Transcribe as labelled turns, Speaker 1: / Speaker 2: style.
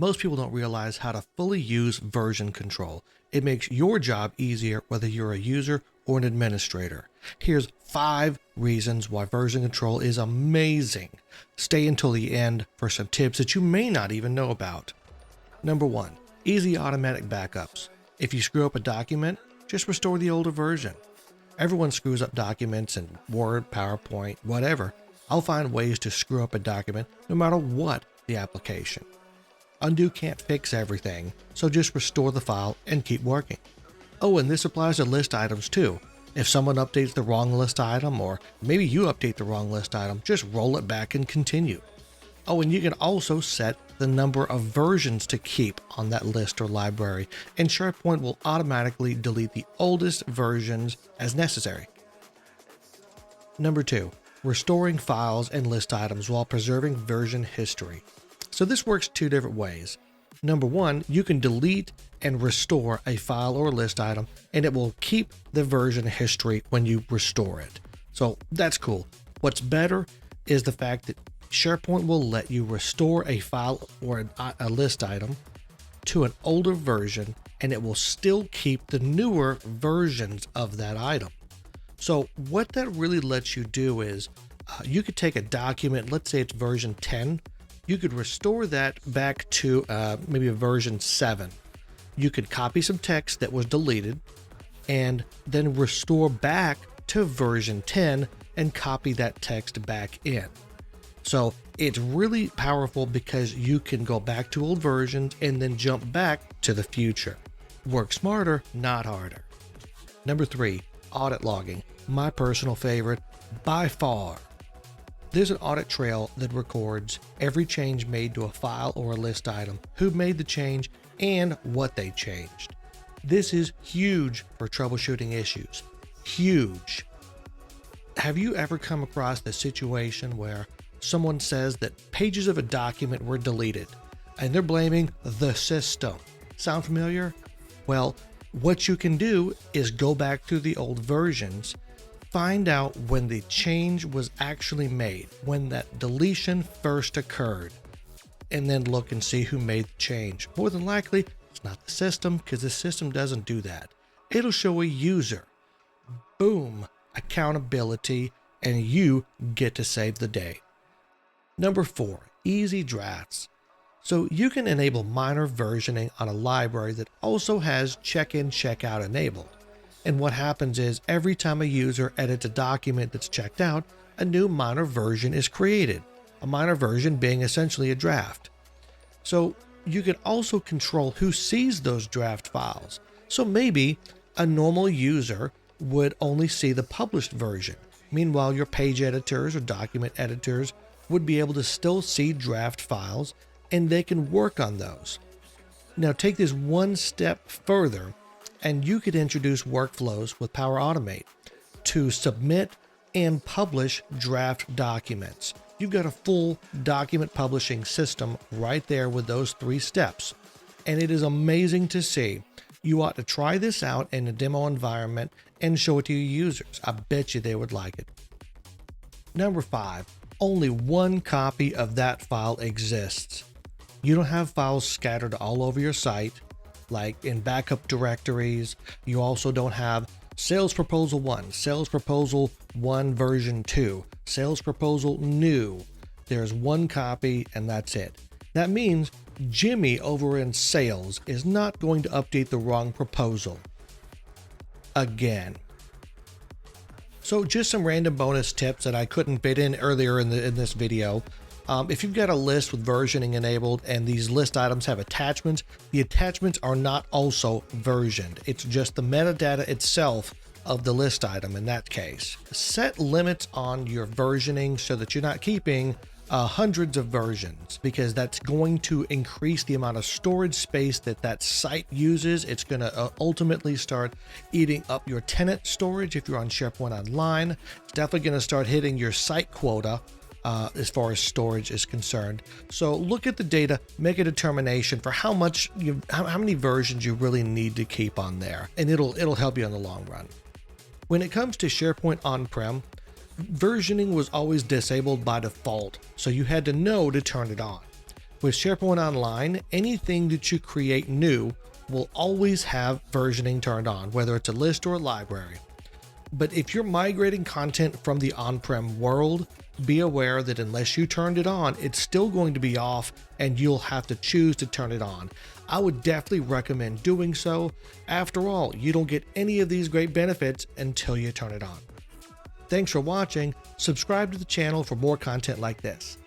Speaker 1: Most people don't realize how to fully use version control. It makes your job easier whether you're a user or an administrator. Here's 5 reasons why version control is amazing. Stay until the end for some tips that you may not even know about. Number 1, easy automatic backups. If you screw up a document, just restore the older version. Everyone screws up documents in Word, PowerPoint, whatever. I'll find ways to screw up a document no matter what the application. Undo can't fix everything, so just restore the file and keep working. Oh, and this applies to list items too. If someone updates the wrong list item, or maybe you update the wrong list item, just roll it back and continue. Oh, and you can also set the number of versions to keep on that list or library, and SharePoint will automatically delete the oldest versions as necessary. Number 2, restoring files and list items while preserving version history. So this works 2 different ways. Number 1, you can delete and restore a file or list item, and it will keep the version history when you restore it. So that's cool. What's better is the fact that SharePoint will let you restore a file or a list item to an older version, and it will still keep the newer versions of that item. So what that really lets you do is you could take a document, let's say it's version 10, you could restore that back to maybe a version 7. You could copy some text that was deleted and then restore back to version 10 and copy that text back in. So it's really powerful because you can go back to old versions and then jump back to the future. Work smarter, not harder. Number 3, audit logging. My personal favorite by far. There's an audit trail that records every change made to a file or a list item, who made the change, and what they changed. This is huge for troubleshooting issues. Huge. Have you ever come across the situation where someone says that pages of a document were deleted and they're blaming the system? Sound familiar? Well, what you can do is go back through the old versions, find out when the change was actually made, when that deletion first occurred, and then look and see who made the change. More than likely, it's not the system, because the system doesn't do that. It'll show a user. Boom, accountability, and you get to save the day. Number 4, easy drafts. So you can enable minor versioning on a library that also has check-in, check-out enabled. And what happens is every time a user edits a document that's checked out, a new minor version is created, a minor version being essentially a draft. So you can also control who sees those draft files. So maybe a normal user would only see the published version. Meanwhile, your page editors or document editors would be able to still see draft files, and they can work on those. Now take this one step further, and you could introduce workflows with Power Automate to submit and publish draft documents. You've got a full document publishing system right there with those 3 steps. And it is amazing to see. You ought to try this out in a demo environment and show it to your users. I bet you they would like it. Number 5, only one copy of that file exists. You don't have files scattered all over your site, like in backup directories. You also don't have Sales Proposal 1, Sales Proposal 1 version 2, Sales Proposal new. There's one copy and that's it. That means Jimmy over in sales is not going to update the wrong proposal again. So just some random bonus tips that I couldn't fit in earlier in this video. If you've got a list with versioning enabled and these list items have attachments, the attachments are not also versioned. It's just the metadata itself of the list item in that case. Set limits on your versioning so that you're not keeping hundreds of versions, because that's going to increase the amount of storage space that site uses. It's going to ultimately start eating up your tenant storage if you're on SharePoint Online. It's definitely going to start hitting your site quota as far as storage is concerned. So look at the data, make a determination for how many versions you really need to keep on there, and it'll help you in the long run. When it comes to SharePoint on-prem, versioning was always disabled by default, so you had to know to turn it on. With SharePoint Online, anything that you create new will always have versioning turned on, whether it's a list or a library. But if you're migrating content from the on-prem world, be aware that unless you turned it on, it's still going to be off and you'll have to choose to turn it on. I would definitely recommend doing so. After all, you don't get any of these great benefits until you turn it on. Thanks for watching. Subscribe to the channel for more content like this.